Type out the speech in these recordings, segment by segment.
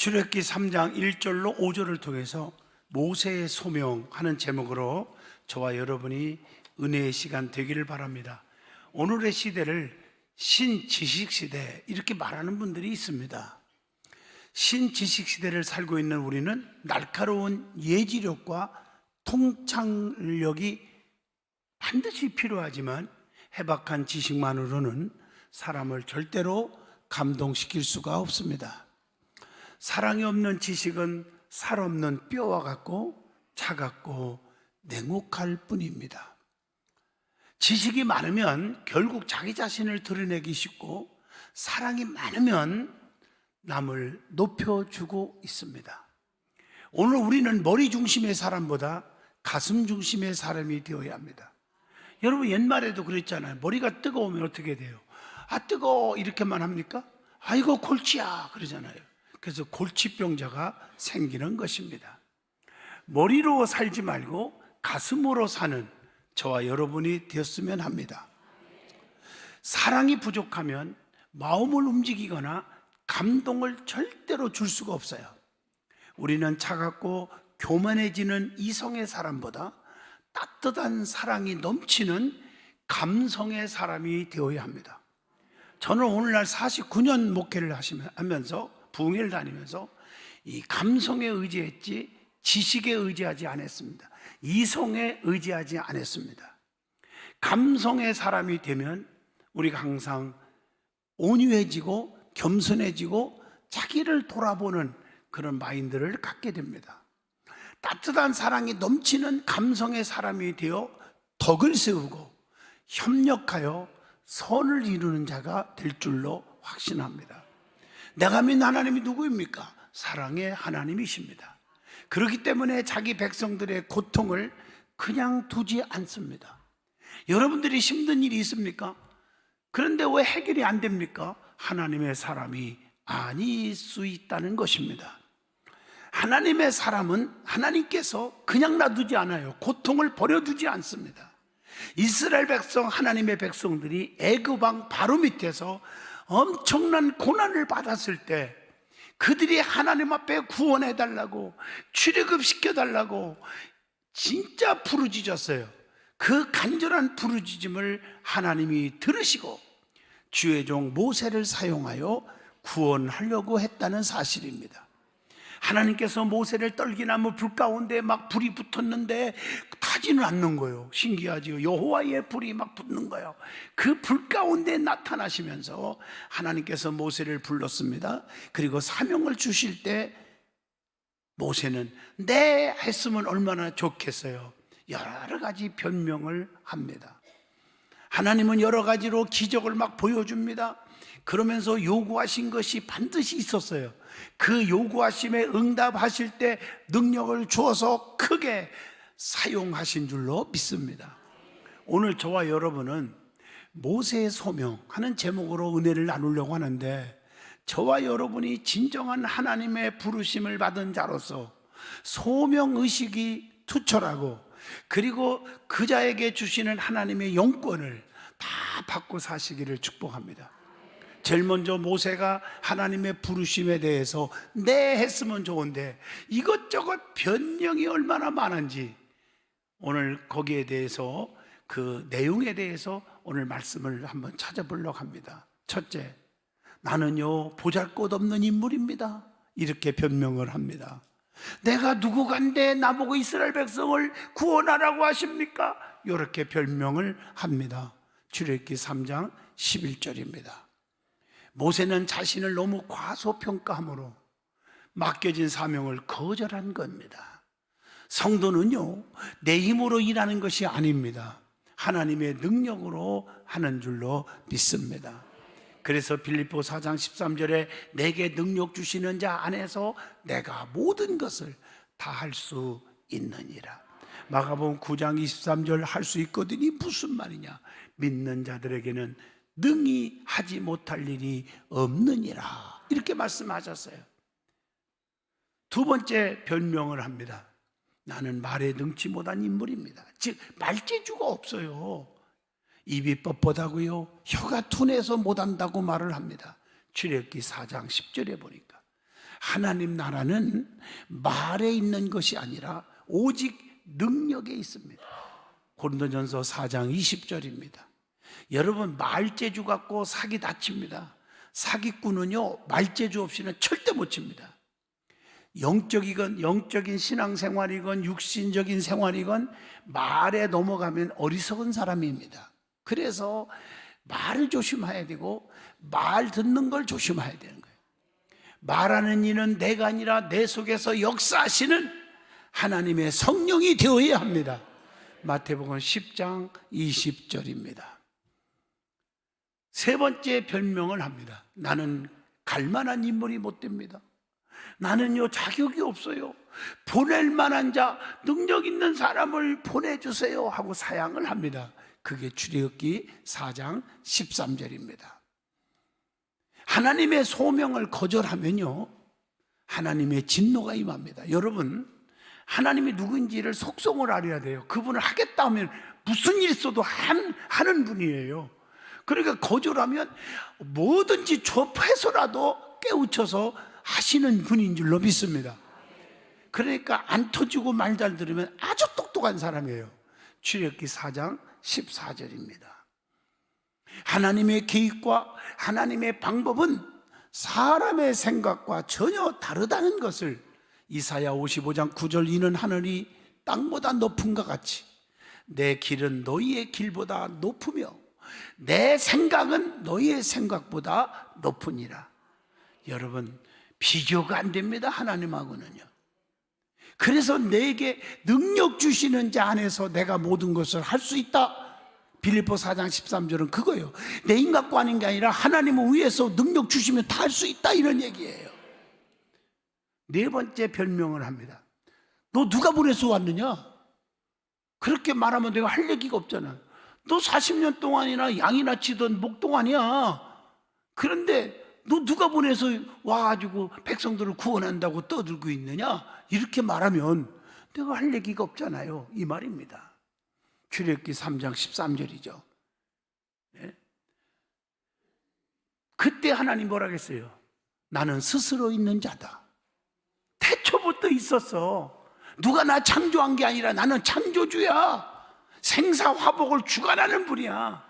출애굽기 3장 1절로 5절을 통해서 모세의 소명하는 제목으로 저와 여러분이 은혜의 시간 되기를 바랍니다. 오늘의 시대를 신지식 시대 이렇게 말하는 분들이 있습니다. 신지식 시대를 살고 있는 우리는 날카로운 예지력과 통찰력이 반드시 필요하지만 해박한 지식만으로는 사람을 절대로 감동시킬 수가 없습니다. 사랑이 없는 지식은 살 없는 뼈와 같고 차갑고 냉혹할 뿐입니다. 지식이 많으면 결국 자기 자신을 드러내기 쉽고 사랑이 많으면 남을 높여주고 있습니다. 오늘 우리는 머리 중심의 사람보다 가슴 중심의 사람이 되어야 합니다. 여러분 옛말에도 그랬잖아요. 머리가 뜨거우면 어떻게 돼요? 아 뜨거워 이렇게만 합니까? 아이고 골치야 그러잖아요. 그래서 골치병자가 생기는 것입니다. 머리로 살지 말고 가슴으로 사는 저와 여러분이 되었으면 합니다. 사랑이 부족하면 마음을 움직이거나 감동을 절대로 줄 수가 없어요. 우리는 차갑고 교만해지는 이성의 사람보다 따뜻한 사랑이 넘치는 감성의 사람이 되어야 합니다. 저는 오늘날 49년 목회를 하면서 부흥회를 다니면서 이 감성에 의지했지 지식에 의지하지 않았습니다. 이성에 의지하지 않았습니다. 감성의 사람이 되면 우리가 항상 온유해지고 겸손해지고 자기를 돌아보는 그런 마인드를 갖게 됩니다. 따뜻한 사랑이 넘치는 감성의 사람이 되어 덕을 세우고 협력하여 선을 이루는 자가 될 줄로 확신합니다. 내가 믿는 하나님이 누구입니까? 사랑의 하나님이십니다. 그렇기 때문에 자기 백성들의 고통을 그냥 두지 않습니다. 여러분들이 힘든 일이 있습니까? 그런데 왜 해결이 안 됩니까? 하나님의 사람이 아닐 수 있다는 것입니다. 하나님의 사람은 하나님께서 그냥 놔두지 않아요. 고통을 버려두지 않습니다. 이스라엘 백성, 하나님의 백성들이 애굽 왕 바로 밑에서 엄청난 고난을 받았을 때 그들이 하나님 앞에 구원해달라고 출애굽시켜달라고 진짜 부르짖었어요. 그 간절한 부르짖음을 하나님이 들으시고 주의 종 모세를 사용하여 구원하려고 했다는 사실입니다. 하나님께서 모세를 떨기나무 불 가운데 막 불이 붙었는데 타지는 않는 거예요. 신기하지요. 여호와의 불이 막 붙는 거예요. 그 불 가운데 나타나시면서 하나님께서 모세를 불렀습니다. 그리고 사명을 주실 때 모세는 네 했으면 얼마나 좋겠어요. 여러 가지 변명을 합니다. 하나님은 여러 가지로 기적을 막 보여줍니다. 그러면서 요구하신 것이 반드시 있었어요. 그 요구하심에 응답하실 때 능력을 주어서 크게 사용하신 줄로 믿습니다. 오늘 저와 여러분은 모세의 소명하는 제목으로 은혜를 나누려고 하는데 저와 여러분이 진정한 하나님의 부르심을 받은 자로서 소명의식이 투철하고 그리고 그 자에게 주시는 하나님의 영권을 다 받고 사시기를 축복합니다. 제일 먼저 모세가 하나님의 부르심에 대해서 네 했으면 좋은데 이것저것 변명이 얼마나 많은지 오늘 거기에 대해서 그 내용에 대해서 오늘 말씀을 한번 찾아보려고 합니다. 첫째, 나는요 보잘것없는 인물입니다. 이렇게 변명을 합니다. 내가 누구간데 나보고 이스라엘 백성을 구원하라고 하십니까? 이렇게 변명을 합니다. 출애굽기 3장 11절입니다. 모세는 자신을 너무 과소평가함으로 맡겨진 사명을 거절한 겁니다. 성도는요 내 힘으로 일하는 것이 아닙니다. 하나님의 능력으로 하는 줄로 믿습니다. 그래서 빌립보 4장 13절에 내게 능력 주시는 자 안에서 내가 모든 것을 다 할 수 있느니라. 마가복음 9장 23절 할 수 있거든이 무슨 말이냐? 믿는 자들에게는 능히 하지 못할 일이 없느니라. 이렇게 말씀하셨어요. 두 번째 변명을 합니다. 나는 말에 능치 못한 인물입니다. 즉 말재주가 없어요. 입이 뻣뻣하고요 혀가 둔해서 못한다고 말을 합니다. 출애굽기 4장 10절에 보니까 하나님 나라는 말에 있는 것이 아니라 오직 능력에 있습니다. 고린도전서 4장 20절입니다. 여러분, 말재주 갖고 사기 다칩니다. 사기꾼은요, 말재주 없이는 절대 못 칩니다. 영적인 신앙생활이건 육신적인 생활이건 말에 넘어가면 어리석은 사람입니다. 그래서 말을 조심해야 되고 말 듣는 걸 조심해야 되는 거예요. 말하는 이는 내가 아니라 내 속에서 역사하시는 하나님의 성령이 되어야 합니다. 마태복음 10장 20절입니다. 세 번째 별명을 합니다. 나는 갈만한 인물이 못 됩니다. 나는요, 자격이 없어요. 보낼 만한 자, 능력 있는 사람을 보내주세요 하고 사양을 합니다. 그게 출애굽기 4장 13절입니다. 하나님의 소명을 거절하면요, 하나님의 진노가 임합니다. 여러분, 하나님이 누군지를 속성을 알아야 돼요. 그분을 하겠다 하면 무슨 일 있어도 하는 분이에요. 그러니까 거절하면 뭐든지 좁혀서라도 깨우쳐서 하시는 분인 줄로 믿습니다. 그러니까 안 터지고 말 잘 들으면 아주 똑똑한 사람이에요. 출애굽기 4장 14절입니다. 하나님의 계획과 하나님의 방법은 사람의 생각과 전혀 다르다는 것을 이사야 55장 9절 이는 하늘이 땅보다 높은 것 같이 내 길은 너희의 길보다 높으며 내 생각은 너희의 생각보다 높으니라. 여러분, 비교가 안 됩니다. 하나님하고는요. 그래서 내게 능력 주시는 자 안에서 내가 모든 것을 할 수 있다. 빌립보 4장 13절은 그거예요. 내 힘 갖고 하는 게 아니라 하나님은 위에서 능력 주시면 다 할 수 있다, 이런 얘기예요. 네 번째 별명을 합니다. 너 누가 보내서 왔느냐? 그렇게 말하면 내가 할 얘기가 없잖아. 너 40년 동안이나 양이나 치던 목동안이야. 그런데 너 누가 보내서 와가지고 백성들을 구원한다고 떠들고 있느냐? 이렇게 말하면 내가 할 얘기가 없잖아요, 이 말입니다. 출애굽기 3장 13절이죠. 네? 그때 하나님 뭐라 했어요? 나는 스스로 있는 자다. 태초부터 있었어. 누가 나 창조한 게 아니라 나는 창조주야. 생사화복을 주관하는 분이야.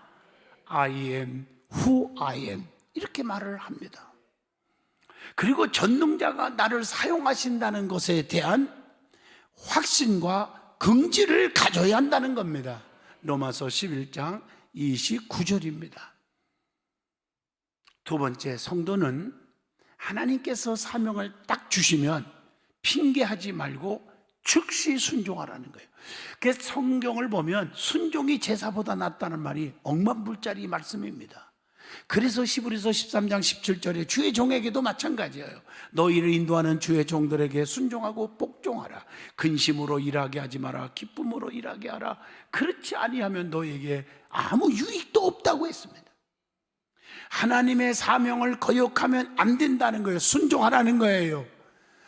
I am who I am, 이렇게 말을 합니다. 그리고 전능자가 나를 사용하신다는 것에 대한 확신과 긍지를 가져야 한다는 겁니다. 로마서 11장 29절입니다. 두 번째, 성도는 하나님께서 사명을 딱 주시면 핑계하지 말고 즉시 순종하라는 거예요. 그래서 성경을 보면 순종이 제사보다 낫다는 말이 억만불짜리 말씀입니다. 그래서 히브리서 13장 17절에 주의 종에게도 마찬가지예요. 너희를 인도하는 주의 종들에게 순종하고 복종하라. 근심으로 일하게 하지 마라. 기쁨으로 일하게 하라. 그렇지 아니하면 너에게 아무 유익도 없다고 했습니다. 하나님의 사명을 거역하면 안 된다는 거예요. 순종하라는 거예요.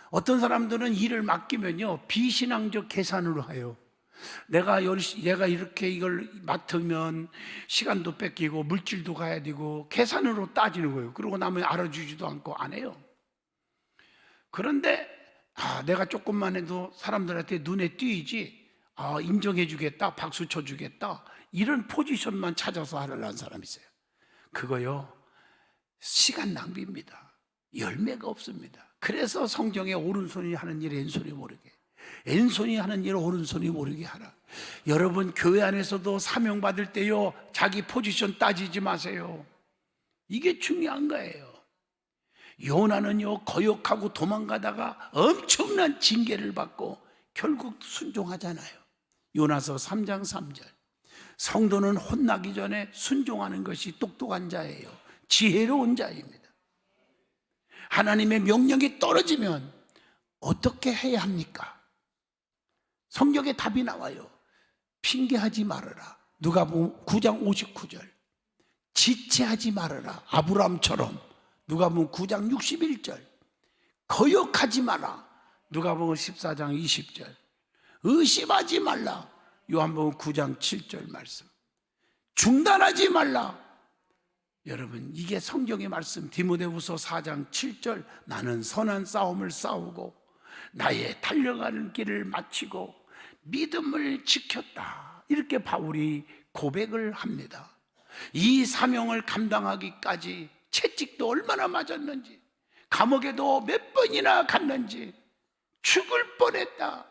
어떤 사람들은 일을 맡기면요, 비신앙적 계산으로 해요. 내가 이렇게 이걸 맡으면 시간도 뺏기고 물질도 가야 되고 계산으로 따지는 거예요. 그러고 나면 알아주지도 않고 안 해요. 그런데 내가 조금만 해도 사람들한테 눈에 띄지, 인정해 주겠다, 박수 쳐 주겠다, 이런 포지션만 찾아서 하려는 사람이 있어요. 그거요, 시간 낭비입니다. 열매가 없습니다. 그래서 성경에 오른손이 하는 일 왼손이 모르게, 왼손이 하는 일 오른손이 모르게 하라. 여러분, 교회 안에서도 사명 받을 때요, 자기 포지션 따지지 마세요. 이게 중요한 거예요. 요나는요, 거역하고 도망가다가 엄청난 징계를 받고 결국 순종하잖아요. 요나서 3장 3절. 성도는 혼나기 전에 순종하는 것이 똑똑한 자예요. 지혜로운 자입니다. 하나님의 명령이 떨어지면 어떻게 해야 합니까? 성경에 답이 나와요. 핑계하지 말아라. 누가복음 9장 59절. 지체하지 말아라. 아브라함처럼. 누가복음 9장 61절. 거역하지 마라. 누가복음 14장 20절. 의심하지 말라. 요한복음 9장 7절 말씀. 중단하지 말라. 여러분, 이게 성경의 말씀, 디모데후서 4장 7절, 나는 선한 싸움을 싸우고 나의 달려가는 길을 마치고 믿음을 지켰다, 이렇게 바울이 고백을 합니다. 이 사명을 감당하기까지 채찍도 얼마나 맞았는지, 감옥에도 몇 번이나 갔는지, 죽을 뻔했다,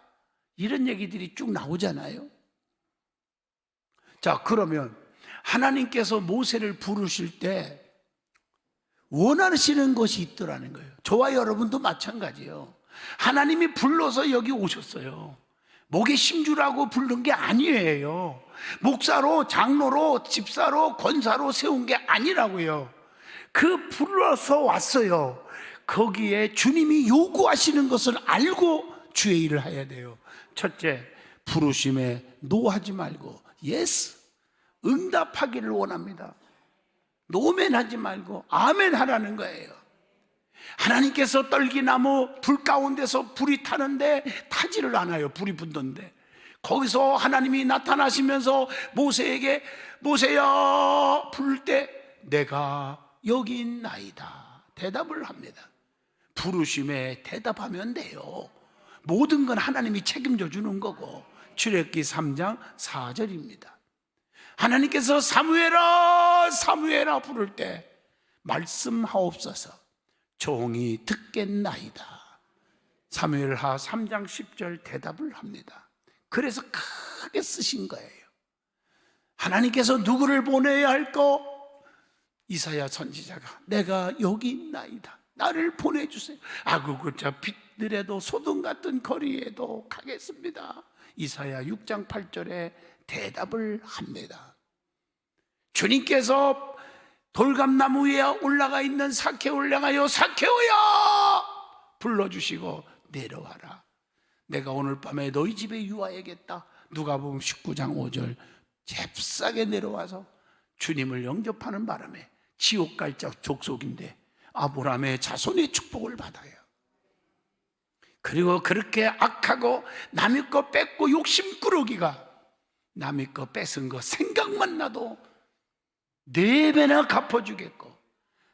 이런 얘기들이 쭉 나오잖아요. 자, 그러면 하나님께서 모세를 부르실 때 원하시는 것이 있더라는 거예요. 저와 여러분도 마찬가지예요. 하나님이 불러서 여기 오셨어요. 목에 심주라고 부른 게 아니에요. 목사로, 장로로, 집사로, 권사로 세운 게 아니라고요. 그 불러서 왔어요. 거기에 주님이 요구하시는 것을 알고 주의 일을 해야 돼요. 첫째, 부르심에 노하지 말고 예스, 응답하기를 원합니다. 노멘 하지 말고 아멘 하라는 거예요. 하나님께서 떨기나무 불 가운데서 불이 타는데 타지를 않아요. 불이 붙는데 거기서 하나님이 나타나시면서 모세에게 모세야 부를 때 내가 여기 있나이다 대답을 합니다. 부르심에 대답하면 돼요. 모든 건 하나님이 책임져 주는 거고. 출애굽기 3장 4절입니다. 하나님께서 사무엘아 사무엘아 부를 때 말씀하옵소서 종이 듣겠나이다. 사무엘하 3장 10절 대답을 합니다. 그래서 크게 쓰신 거예요. 하나님께서 누구를 보내야 할까? 이사야 선지자가 내가 여기 있나이다 나를 보내주세요. 아구구자 빛들에도 소돔 같은 거리에도 가겠습니다. 이사야 6장 8절에 대답을 합니다. 주님께서 돌감나무 위에 올라가 있는 사케오를 향하여 사케오야 불러주시고 내려와라. 내가 오늘 밤에 너희 집에 유하야겠다. 누가복음 19장 5절 잽싸게 내려와서 주님을 영접하는 바람에 지옥 갈 족속인데 아브라함의 자손의 축복을 받아요. 그리고 그렇게 악하고 남의 거 뺏고 욕심꾸러기가 남의 거 뺏은 거 생각만 나도 4배나 갚아주겠고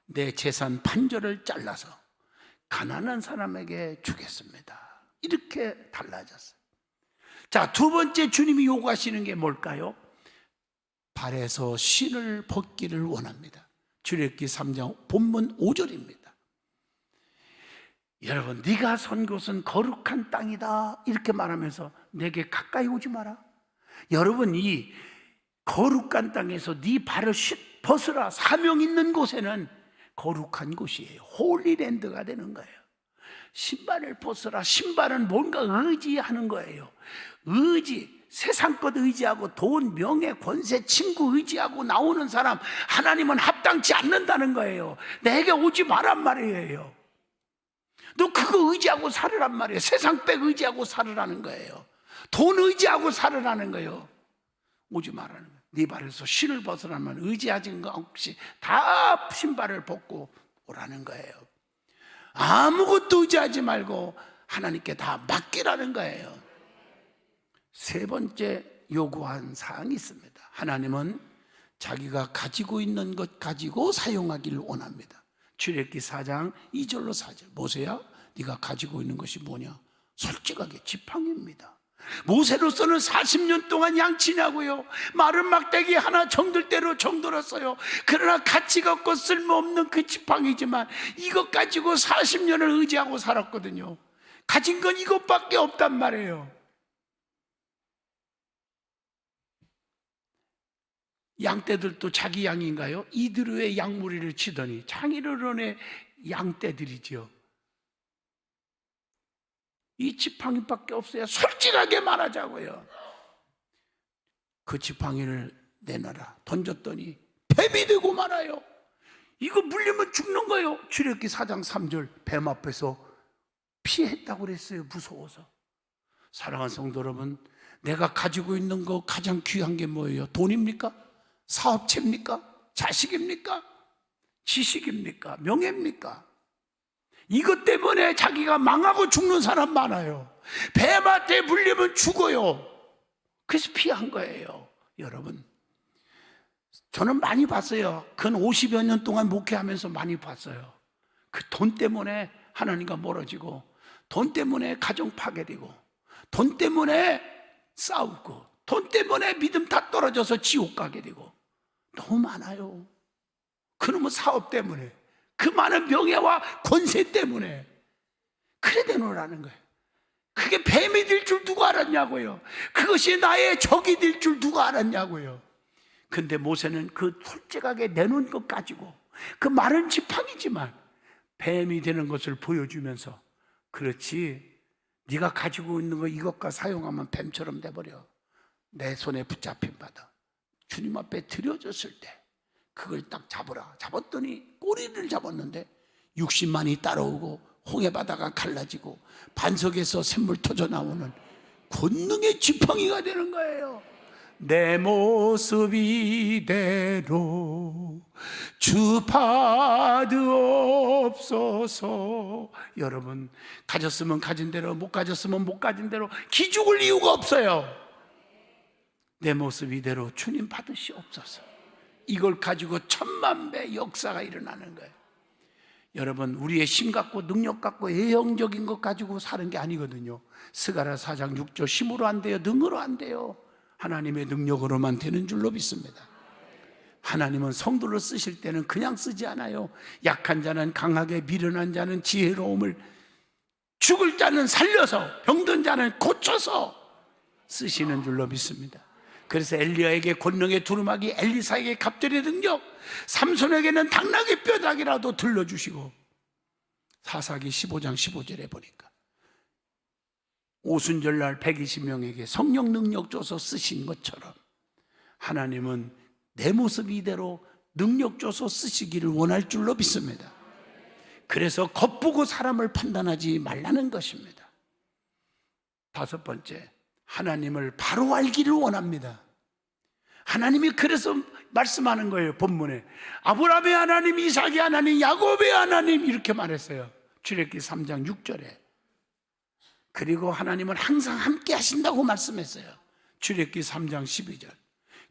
내 재산 판결을 잘라서 가난한 사람에게 주겠습니다. 이렇게 달라졌어요. 자, 두 번째 주님이 요구하시는 게 뭘까요? 발에서 신을 벗기를 원합니다. 출애굽기 3장 본문 5절입니다. 여러분, 네가 선 곳은 거룩한 땅이다 이렇게 말하면서 내게 가까이 오지 마라. 여러분, 이 거룩한 땅에서 네 발을 벗으라. 사명 있는 곳에는 거룩한 곳이에요. 홀리랜드가 되는 거예요. 신발을 벗으라. 신발은 뭔가 의지하는 거예요. 의지, 세상 것 의지하고 돈, 명예, 권세, 친구 의지하고 나오는 사람 하나님은 합당치 않는다는 거예요. 내게 오지 말란 말이에요. 너 그거 의지하고 살으란 말이에요. 세상 백 의지하고 살으라는 거예요. 돈 의지하고 살으라는 거예요. 오지 말라는 거예요. 네 발에서 신을 벗으라면 의지하지 것 없이 다 신발을 벗고 오라는 거예요. 아무것도 의지하지 말고 하나님께 다 맡기라는 거예요. 세 번째 요구한 사항이 있습니다. 하나님은 자기가 가지고 있는 것 가지고 사용하기를 원합니다. 출애굽기 4장 2절로 4절 모세야 네가 가지고 있는 것이 뭐냐? 솔직하게 지팡이입니다. 모세로서는 40년 동안 양치냐고요. 마른 막대기 하나 정들 대로 정들었어요. 그러나 가치가 없고 쓸모없는 그 지팡이지만 이것 가지고 40년을 의지하고 살았거든요. 가진 건 이것밖에 없단 말이에요. 양떼들도 자기 양인가요? 이들의 양무리를 치더니 장이르론의 양떼들이지요. 이 지팡이밖에 없어야 솔직하게 말하자고요. 그 지팡이를 내놔라 던졌더니 뱀이 되고 말아요. 이거 물리면 죽는 거예요. 출애굽기 4장 3절 뱀 앞에서 피했다고 그랬어요. 무서워서. 사랑하는 성도 여러분, 내가 가지고 있는 거 가장 귀한 게 뭐예요? 돈입니까? 사업체입니까? 자식입니까? 지식입니까? 명예입니까? 이것 때문에 자기가 망하고 죽는 사람 많아요. 뱀한테 물리면 죽어요. 그래서 피한 거예요. 여러분, 저는 많이 봤어요. 근 50여 년 동안 목회하면서 많이 봤어요. 그 돈 때문에 하나님과 멀어지고, 돈 때문에 가정 파괴되고, 돈 때문에 싸우고, 돈 때문에 믿음 다 떨어져서 지옥 가게 되고 너무 많아요. 그놈의 사업 때문에, 그 많은 명예와 권세 때문에 그래 되노라는 거예요. 그게 뱀이 될 줄 누가 알았냐고요. 그것이 나의 적이 될 줄 누가 알았냐고요. 근데 모세는 그 솔직하게 내놓은 것 가지고, 그 마른 지팡이지만 뱀이 되는 것을 보여주면서, 그렇지, 네가 가지고 있는 거 이것과 사용하면 뱀처럼 돼버려. 내 손에 붙잡힌 바다 주님 앞에 드려졌을 때 그걸 딱 잡으라. 잡았더니 꼬리를 잡았는데 60만이 따라오고 홍해바다가 갈라지고 반석에서 샘물 터져 나오는 권능의 지팡이가 되는 거예요. 내 모습 이대로 주 받으옵소서. 여러분, 가졌으면 가진 대로, 못 가졌으면 못 가진 대로 기죽을 이유가 없어요. 내 모습 이대로 주님 받으시옵소서. 이걸 가지고 1000만 배 역사가 일어나는 거예요. 여러분, 우리의 힘 갖고 능력 갖고 예형적인 것 가지고 사는 게 아니거든요. 스가랴 4장 6절, 힘으로 안 돼요, 능으로 안 돼요. 하나님의 능력으로만 되는 줄로 믿습니다. 하나님은 성도를 쓰실 때는 그냥 쓰지 않아요. 약한 자는 강하게, 미련한 자는 지혜로움을, 죽을 자는 살려서, 병든 자는 고쳐서 쓰시는 줄로 믿습니다. 그래서 엘리야에게 권능의 두루마기, 엘리사에게 갑절의 능력, 삼손에게는 당나귀 뼈다귀라도 들려주시고, 사사기 15장 15절에 보니까 오순절날 120명에게 성령 능력 줘서 쓰신 것처럼 하나님은 내 모습 이대로 능력 줘서 쓰시기를 원할 줄로 믿습니다. 그래서 겉보고 사람을 판단하지 말라는 것입니다. 5번째, 하나님을 바로 알기를 원합니다. 하나님이 그래서 말씀하는 거예요. 본문에 아브라함의 하나님, 이삭의 하나님, 야곱의 하나님 이렇게 말했어요. 출애굽기 3장 6절에. 그리고 하나님은 항상 함께 하신다고 말씀했어요. 출애굽기 3장 12절.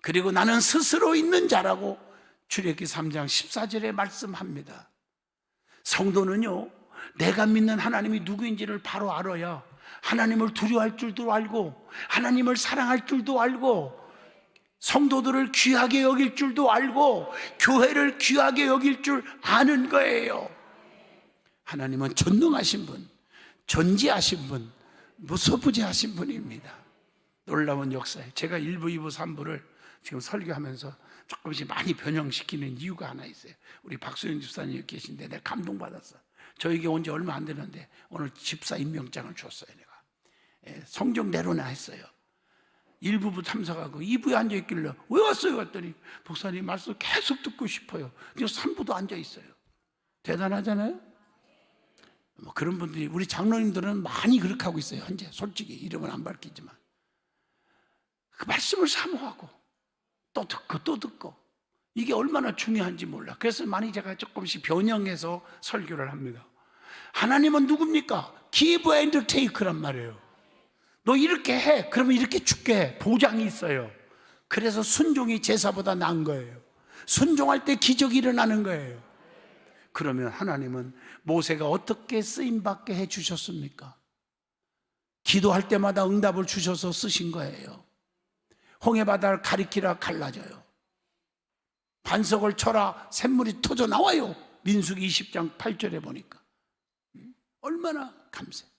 그리고 나는 스스로 있는 자라고 출애굽기 3장 14절에 말씀합니다. 성도는요, 내가 믿는 하나님이 누구인지를 바로 알아야 하나님을 두려워할 줄도 알고, 하나님을 사랑할 줄도 알고, 성도들을 귀하게 여길 줄도 알고, 교회를 귀하게 여길 줄 아는 거예요. 하나님은 전능하신 분, 전지하신 분, 무소부지하신 분입니다. 놀라운 역사예요. 제가 1부, 2부, 3부를 지금 설교하면서 조금씩 많이 변형시키는 이유가 하나 있어요. 우리 박수영 집사님 계신데 내가 감동받았어. 저에게 온 지 얼마 안 되는데 오늘 집사 임명장을 줬어요. 내가 성경 내로나 했어요. 1부부 참석하고 2부에 앉아있길래 왜 왔어요? 갔더니 목사님 말씀 계속 듣고 싶어요. 그래서 3부도 앉아있어요. 대단하잖아요. 뭐 그런 분들이, 우리 장로님들은 많이 그렇게 하고 있어요. 현재 솔직히 이름은 안 밝히지만 그 말씀을 사모하고 또 듣고 또 듣고, 이게 얼마나 중요한지 몰라. 그래서 많이 제가 조금씩 변형해서 설교를 합니다. 하나님은 누굽니까? Give and take란 말이에요. 너 이렇게 해, 그러면 이렇게 줄게. 보장이 있어요. 그래서 순종이 제사보다 나은 거예요. 순종할 때 기적이 일어나는 거예요. 그러면 하나님은 모세가 어떻게 쓰임받게 해주셨습니까? 기도할 때마다 응답을 주셔서 쓰신 거예요. 홍해바다를 가리키라 갈라져요. 반석을 쳐라 샘물이 터져 나와요. 민수기 20장 8절에 보니까. 얼마나 감사해.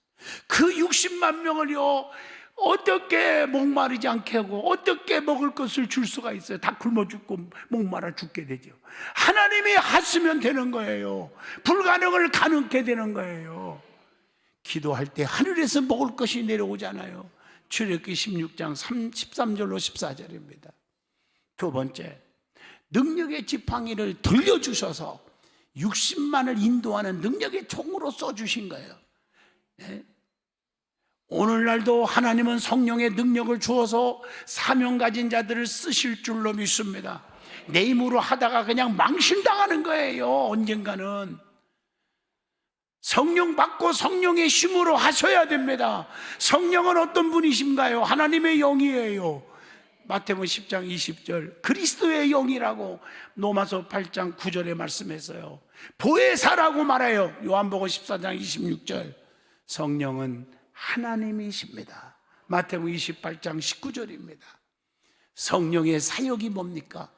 그 60만 명을요, 어떻게 목마르지 않게 하고 어떻게 먹을 것을 줄 수가 있어요? 다 굶어 죽고 목마라 죽게 되죠. 하나님이 하시면 되는 거예요. 불가능을 가능케 되는 거예요. 기도할 때 하늘에서 먹을 것이 내려오잖아요. 출애굽기 16장 13절로 14절입니다. 두 번째, 능력의 지팡이를 들려주셔서 60만을 인도하는 능력의 총으로 써주신 거예요. 네? 오늘날도 하나님은 성령의 능력을 주어서 사명 가진 자들을 쓰실 줄로 믿습니다. 내 힘으로 하다가 그냥 망신당하는 거예요. 언젠가는 성령 받고 성령의 힘으로 하셔야 됩니다. 성령은 어떤 분이신가요? 하나님의 영이에요. 마태복음 10장 20절 그리스도의 영이라고 로마서 8장 9절에 말씀했어요. 보혜사라고 말해요. 요한복음 14장 26절 성령은 하나님이십니다. 마태복음 28장 19절입니다. 성령의 사역이 뭡니까?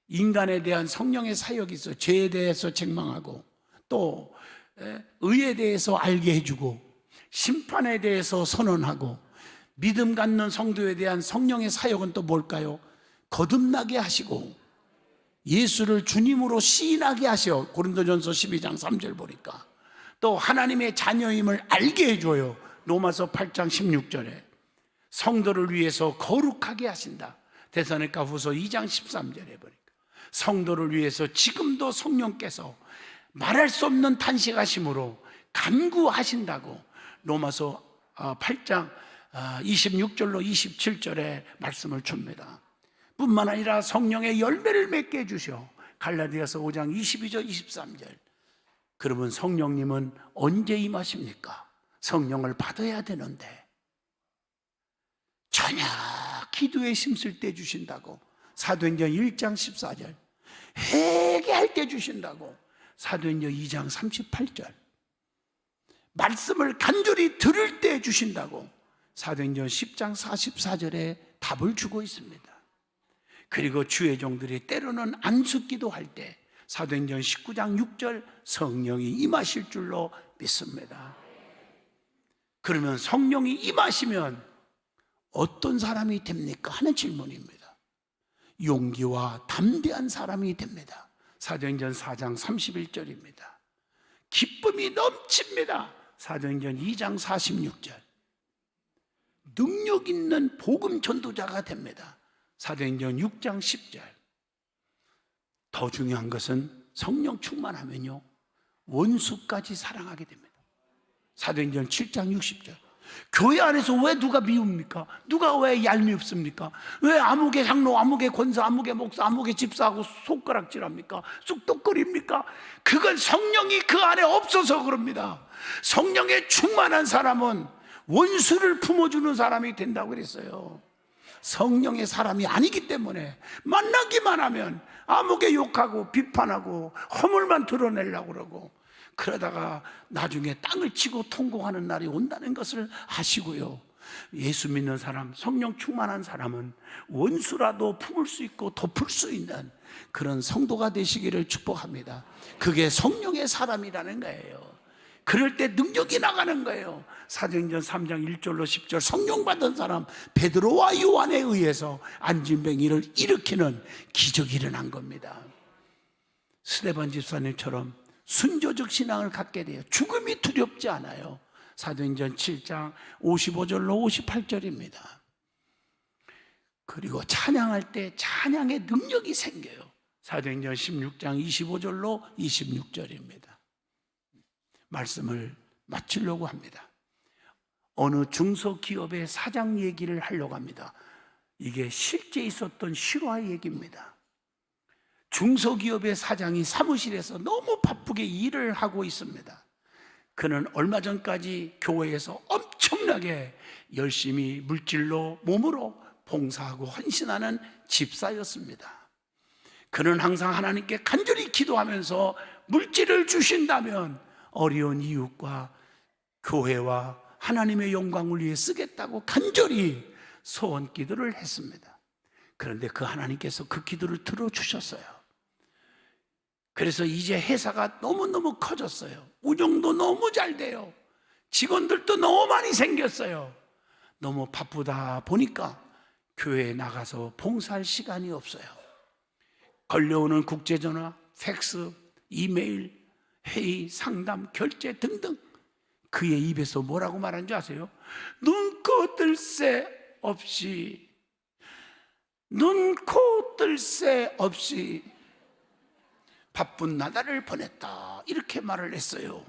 인간에 대한 성령의 사역이 있어요. 죄에 대해서 책망하고 또 의에 대해서 알게 해주고 심판에 대해서 선언하고 믿음 갖는 성도에 대한 성령의 사역은 또 뭘까요? 거듭나게 하시고 예수를 주님으로 시인하게 하셔. 고린도전서 12장 3절 보니까 또 하나님의 자녀임을 알게 해줘요. 로마서 8장 16절에 성도를 위해서 거룩하게 하신다. 데살로니가 후서 2장 13절에 보니까 성도를 위해서 지금도 성령께서 말할 수 없는 탄식하심으로 간구하신다고 로마서 8장 26절로 27절에 말씀을 줍니다. 뿐만 아니라 성령의 열매를 맺게 해주셔. 갈라디아서 5장 22절 23절. 그러면 성령님은 언제 임하십니까? 성령을 받아야 되는데 전혀 기도에 힘쓸 때 주신다고 사도행전 1장 14절. 회개할 때 주신다고 사도행전 2장 38절. 말씀을 간절히 들을 때 주신다고 사도행전 10장 44절에 답을 주고 있습니다. 그리고 주의 종들이 때로는 안숙기도 할 때 사도행전 19장 6절 성령이 임하실 줄로 믿습니다. 그러면 성령이 임하시면 어떤 사람이 됩니까? 하는 질문입니다. 용기와 담대한 사람이 됩니다. 사도행전 4장 31절입니다. 기쁨이 넘칩니다. 사도행전 2장 46절. 능력 있는 복음 전도자가 됩니다. 사도행전 6장 10절. 더 중요한 것은 성령 충만하면요 원수까지 사랑하게 됩니다. 사도행전 7장 60절. 교회 안에서 왜 누가 미웁니까? 누가 왜 얄미웁습니까? 왜 아무개 장로, 아무개 권사, 아무개 목사, 아무개 집사하고 손가락질합니까? 쑥덕거립니까? 그건 성령이 그 안에 없어서 그럽니다. 성령에 충만한 사람은 원수를 품어주는 사람이 된다고 그랬어요. 성령의 사람이 아니기 때문에 만나기만 하면 아무개 욕하고 비판하고 허물만 드러내려고 그러고 그러다가 나중에 땅을 치고 통곡하는 날이 온다는 것을 아시고요. 예수 믿는 사람, 성령 충만한 사람은 원수라도 품을 수 있고 덮을 수 있는 그런 성도가 되시기를 축복합니다. 그게 성령의 사람이라는 거예요. 그럴 때 능력이 나가는 거예요. 사도행전 3장 1절로 10절 성령 받은 사람 베드로와 요한에 의해서 안진뱅이를 일으키는 기적이 일어난 겁니다. 스데반 집사님처럼 순조적 신앙을 갖게 돼요. 죽음이 두렵지 않아요. 사도행전 7장 55절로 58절입니다. 그리고 찬양할 때 찬양의 능력이 생겨요. 사도행전 16장 25절로 26절입니다. 말씀을 마치려고 합니다. 어느 중소기업의 사장 얘기를 하려고 합니다. 이게 실제 있었던 실화 얘기입니다. 중소기업의 사장이 사무실에서 너무 바쁘게 일을 하고 있습니다. 그는 얼마 전까지 교회에서 엄청나게 열심히 물질로 몸으로 봉사하고 헌신하는 집사였습니다. 그는 항상 하나님께 간절히 기도하면서 물질을 주신다면 어려운 이웃과 교회와 하나님의 영광을 위해 쓰겠다고 간절히 소원 기도를 했습니다. 그런데 그 하나님께서 그 기도를 들어주셨어요. 그래서 이제 회사가 너무너무 커졌어요. 운영도 너무 잘 돼요. 직원들도 너무 많이 생겼어요. 너무 바쁘다 보니까 교회에 나가서 봉사할 시간이 없어요. 걸려오는 국제전화, 팩스, 이메일, 회의, 상담, 결제 등등 그의 입에서 뭐라고 말한 줄 아세요? 눈코 뜰 새 없이 바쁜 나날을 보냈다 이렇게 말을 했어요.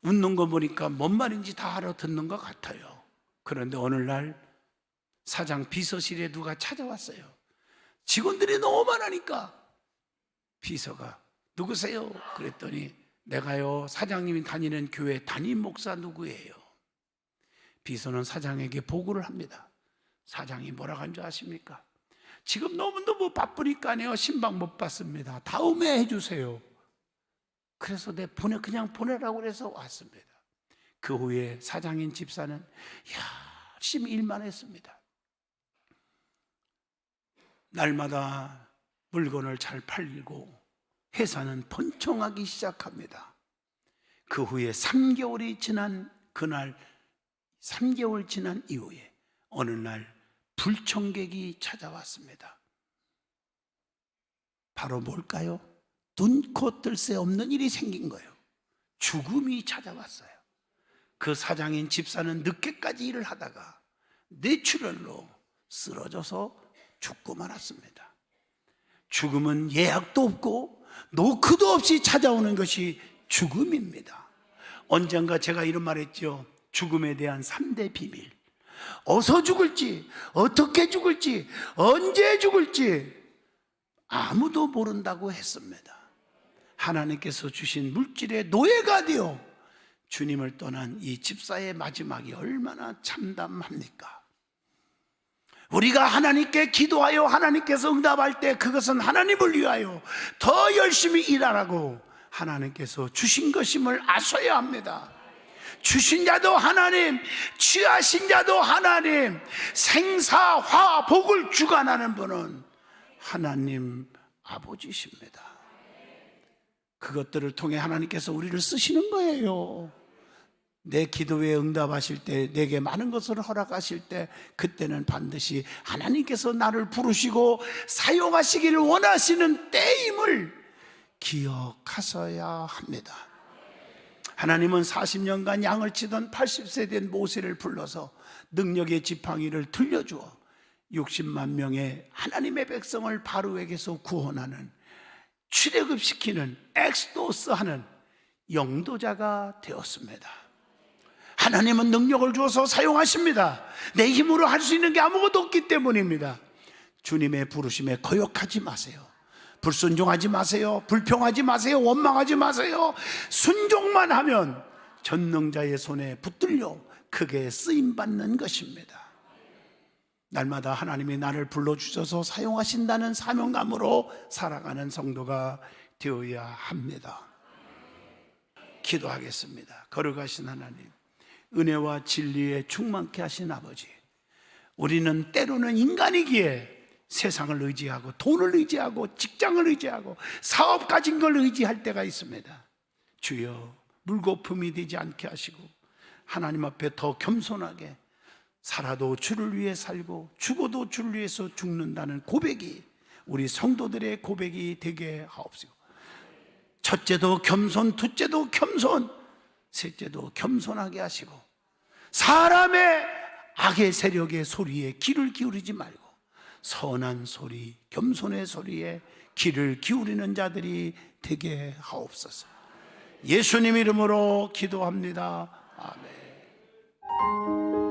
웃는 거 보니까 뭔 말인지 다 알아듣는 것 같아요. 그런데 어느 날 사장 비서실에 누가 찾아왔어요. 직원들이 너무 많으니까 비서가 누구세요? 그랬더니 내가요 사장님이 다니는 교회 담임 목사 누구예요? 비서는 사장에게 보고를 합니다. 사장이 뭐라고 한 줄 아십니까? 지금 너무너무 바쁘니까요 신방 못 받습니다. 다음에 해주세요. 그래서 그냥 보내라고 해서 왔습니다. 그 후에 사장인 집사는 열심히 일만 했습니다. 날마다 물건을 잘 팔리고 회사는 번창하기 시작합니다. 그 후에 3개월이 지난 그날, 3개월 지난 이후에 어느 날 불청객이 찾아왔습니다. 바로 뭘까요? 눈코 뜰 새 없는 일이 생긴 거예요. 죽음이 찾아왔어요. 그 사장인 집사는 늦게까지 일을 하다가 뇌출혈로 쓰러져서 죽고 말았습니다. 죽음은 예약도 없고 노크도 없이 찾아오는 것이 죽음입니다. 언젠가 제가 이런 말 했죠. 죽음에 대한 3대 비밀. 어디서 죽을지, 어떻게 죽을지, 언제 죽을지 아무도 모른다고 했습니다. 하나님께서 주신 물질의 노예가 되어 주님을 떠난 이 집사의 마지막이 얼마나 참담합니까? 우리가 하나님께 기도하여 하나님께서 응답할 때 그것은 하나님을 위하여 더 열심히 일하라고 하나님께서 주신 것임을 아셔야 합니다. 주신 자도 하나님, 취하신 자도 하나님, 생사화 복을 주관하는 분은 하나님 아버지십니다. 그것들을 통해 하나님께서 우리를 쓰시는 거예요. 내 기도에 응답하실 때, 내게 많은 것을 허락하실 때, 그때는 반드시 하나님께서 나를 부르시고 사용하시기를 원하시는 때임을 기억하셔야 합니다. 하나님은 40년간 양을 치던 80세 된 모세를 불러서 능력의 지팡이를 들려주어 60만 명의 하나님의 백성을 바로에게서 구원하는, 출애굽시키는, 엑스도스하는 영도자가 되었습니다. 하나님은 능력을 주어서 사용하십니다. 내 힘으로 할 수 있는 게 아무것도 없기 때문입니다. 주님의 부르심에 거역하지 마세요. 불순종하지 마세요. 불평하지 마세요. 원망하지 마세요. 순종만 하면 전능자의 손에 붙들려 크게 쓰임받는 것입니다. 날마다 하나님이 나를 불러주셔서 사용하신다는 사명감으로 살아가는 성도가 되어야 합니다. 기도하겠습니다. 거룩하신 하나님, 은혜와 진리에 충만케 하신 아버지, 우리는 때로는 인간이기에 세상을 의지하고 돈을 의지하고 직장을 의지하고 사업 가진 걸 의지할 때가 있습니다. 주여, 물거품이 되지 않게 하시고 하나님 앞에 더 겸손하게 살아도 주를 위해 살고 죽어도 주를 위해서 죽는다는 고백이 우리 성도들의 고백이 되게 하옵시고, 첫째도 겸손, 둘째도 겸손, 셋째도 겸손하게 하시고, 사람의 악의 세력의 소리에 귀를 기울이지 말고 선한 소리, 겸손의 소리에 귀를 기울이는 자들이 되게 하옵소서. 예수님 이름으로 기도합니다. 아멘.